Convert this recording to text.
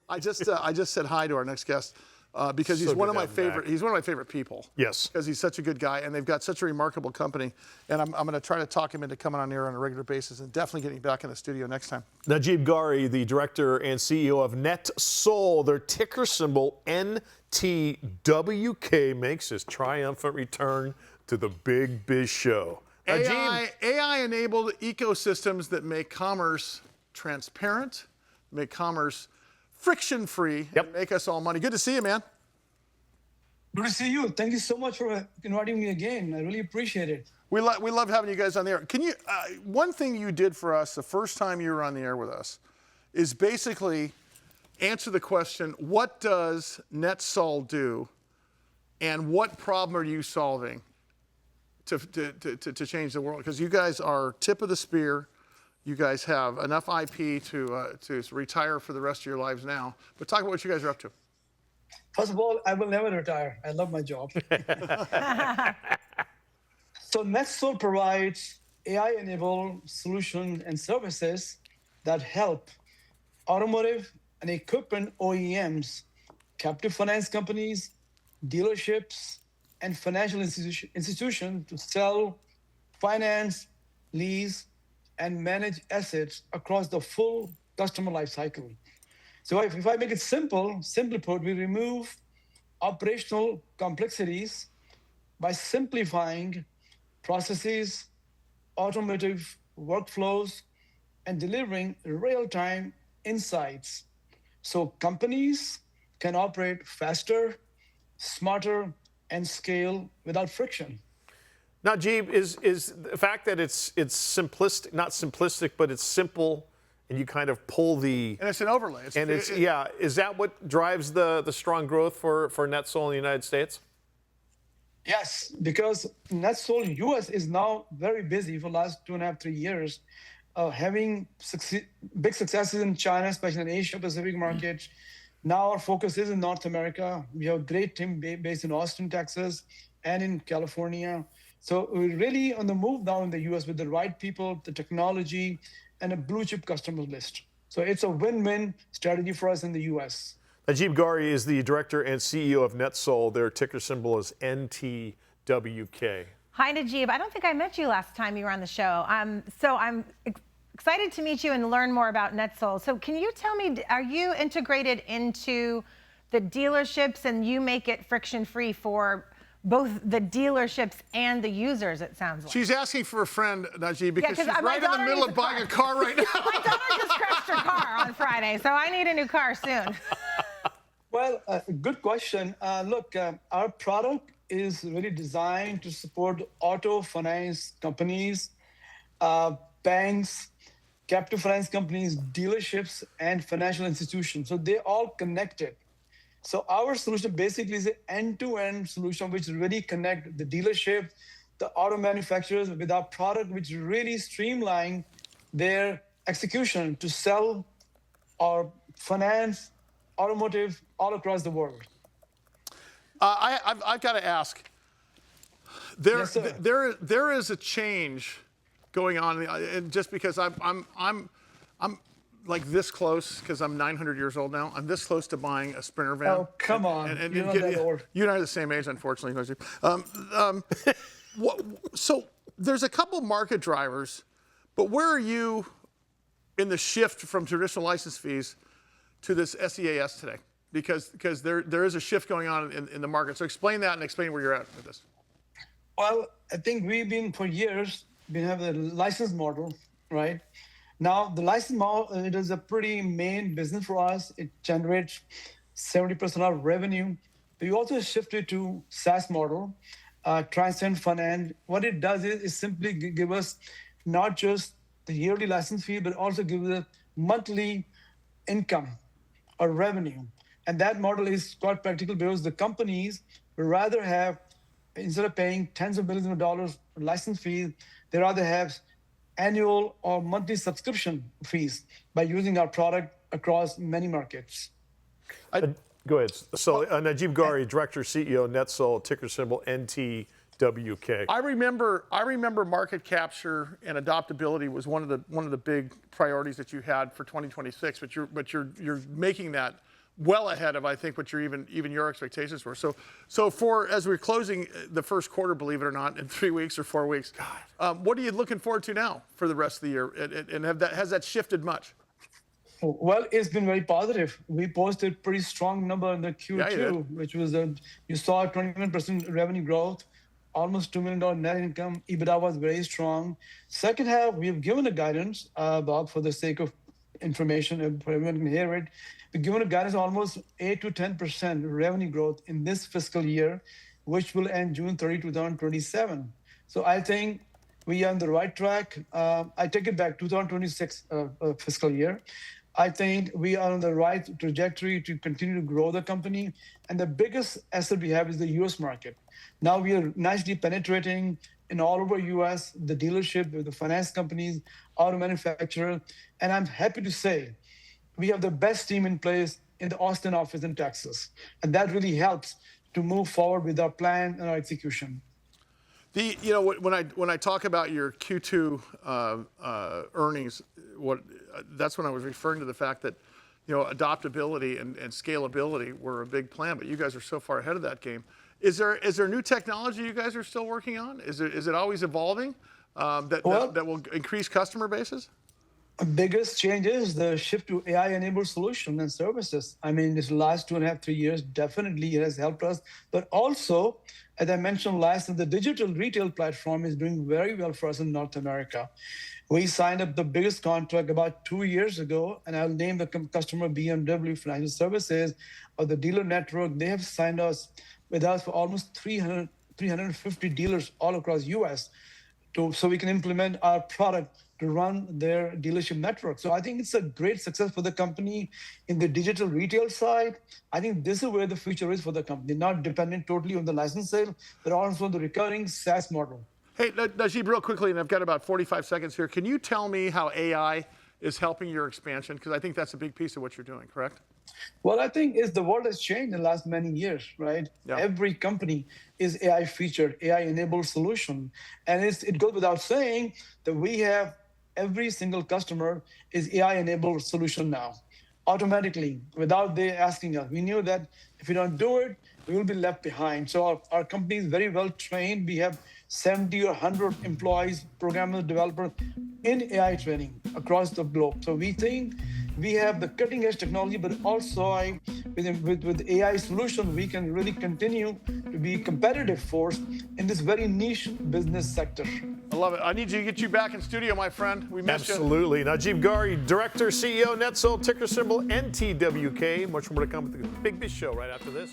I just said hi to our next guest because he's one of my favorite. He's one of my favorite people. Yes. Because he's such a good guy, and they've got such a remarkable company. And I'm going to try to talk him into coming on here on a regular basis, and definitely getting back in the studio next time. Najeeb Ghauri, the director and CEO of NETSOL, their ticker symbol NTWK, makes his triumphant return to the Big Biz Show. AI-enabled ecosystems that make commerce transparent, make commerce friction-free, and make us all money. Good to see you, man. Good to see you. Thank you so much for inviting me again. I really appreciate it. We love having you guys on the air. Can you? One thing you did for us the first time you were on the air with us is basically answer the question: what does NETSOL do, and what problem are you solving to change the world? Because you guys are tip of the spear. You guys have enough IP to retire for the rest of your lives now. But talk about what you guys are up to. First of all, I will never retire. I love my job. So NETSOL provides AI-enabled solutions and services that help automotive and equipment OEMs, captive finance companies, dealerships, and financial institutions to sell, finance, lease, and manage assets across the full customer life cycle. So if I make it simple, simply put, we remove operational complexities by simplifying processes, automotive workflows, and delivering real-time insights so companies can operate faster, smarter, and scale without friction. Najeeb, is the fact that it's simplistic, not simplistic, but it's simple, and you kind of pull the... And it's an overlay. Is that what drives the strong growth for NETSOL in the United States? Yes, because NETSOL US is now very busy for the last 2.5, 3 years, having big successes in China, especially in Asia Pacific markets. Now our focus is in North America. We have a great team based in Austin, Texas, and in California. So we're really on the move now in the US with the right people, the technology, and a blue chip customer list. So it's a win-win strategy for us in the US. Najeeb Ghauri is the director and CEO of NETSOL. Their ticker symbol is NTWK. Hi, Najeeb. I don't think I met you last time you were on the show. So I'm excited to meet you and learn more about NETSOL. So can you tell me, are you integrated into the dealerships and you make it friction-free for both the dealerships and the users, it sounds like? She's asking for a friend, Najeeb, because she's right in the middle of buying a car right now. My daughter just crashed her car on Friday, so I need a new car soon. Well, good question. Look, our product is really designed to support auto finance companies, banks, captive finance companies, dealerships, and financial institutions. So they're all connected. So our solution basically is an end-to-end solution which really connect the dealership, the auto manufacturers with our product, which really streamline their execution to sell or finance automotive all across the world. I've got to ask. There is a change going on, and just because I'm like this close, because I'm 900 years old now. I'm this close to buying a Sprinter van. Oh, come on. You're not that old. You and I are the same age, unfortunately. So there's a couple market drivers, but where are you in the shift from traditional license fees to this SEAS today? Because there is a shift going on in the market. So explain that and explain where you're at with this. Well, I think we've been, for years, have the license model, right? Now, the license model, it is a pretty main business for us. It generates 70% of our revenue. We also shifted to SaaS model, Transcend Finance. What it does is simply give us not just the yearly license fee, but also give us a monthly income or revenue. And that model is quite practical because the companies would rather have, instead of paying tens of millions of dollars license fees, they rather have annual or monthly subscription fees by using our product across many markets. Go ahead. So Najeeb Ghauri, Director, CEO, NETSOL, ticker symbol NTWK. I remember market capture and adoptability was one of the big priorities that you had for 2026. But you're making that well ahead of, I think, what even your expectations were. So for as we're closing the first quarter, believe it or not, in 3 weeks or 4 weeks, what are you looking forward to now for the rest of the year? And has that shifted much? Well, it's been very positive. We posted pretty strong number in the Q2, Yeah, you did. which was you saw 21% revenue growth, almost $2 million net income. EBITDA was very strong. Second half, we have given a guidance, Bob, for the sake of information, for everyone can hear it. We've given a guidance almost 8 to 10% revenue growth in this fiscal year, which will end June 30, 2027. So I think we are on the right track. I take it back, 2026 fiscal year. I think we are on the right trajectory to continue to grow the company. And the biggest asset we have is the US market. Now we are nicely penetrating in all over US, the dealership, the finance companies, auto manufacturer. And I'm happy to say we have the best team in place in the Austin office in Texas. And that really helps to move forward with our plan and our execution. When I talk about your Q2 earnings, that's when I was referring to the fact that adoptability and scalability were a big plan, but you guys are so far ahead of that game. Is there new technology you guys are still working on? Is it always evolving that will increase customer bases? The biggest change is the shift to AI-enabled solutions and services. I mean, this last 2.5, 3 years, definitely it has helped us. But also, as I mentioned last, the digital retail platform is doing very well for us in North America. We signed up the biggest contract about 2 years ago, and I'll name the customer BMW Financial Services or the dealer network. They have signed with us for almost 350 dealers all across US so we can implement our product to run their dealership network. So I think it's a great success for the company in the digital retail side. I think this is where the future is for the company, not dependent totally on the license sale, but also the recurring SaaS model. Hey, Najeeb, real quickly, and I've got about 45 seconds here. Can you tell me how AI is helping your expansion? Because I think that's a big piece of what you're doing, correct? Well, I think the world has changed in the last many years, right? Yeah. Every company is AI featured, AI-enabled solution. And it goes without saying that we have every single customer is AI-enabled solution now, automatically, without they asking us. We knew that if we don't do it, we will be left behind. So our company is very well trained. We have 70 or 100 employees, programmers, developers in AI training across the globe. So we think we have the cutting edge technology, but also with AI solution, we can really continue to be a competitive force in this very niche business sector. I love it. I need to get you back in studio, my friend. We missed you. Absolutely. Najeeb Ghauri, Director, CEO, NETSOL, ticker symbol NTWK. Much more to come with the Big Biz Show right after this.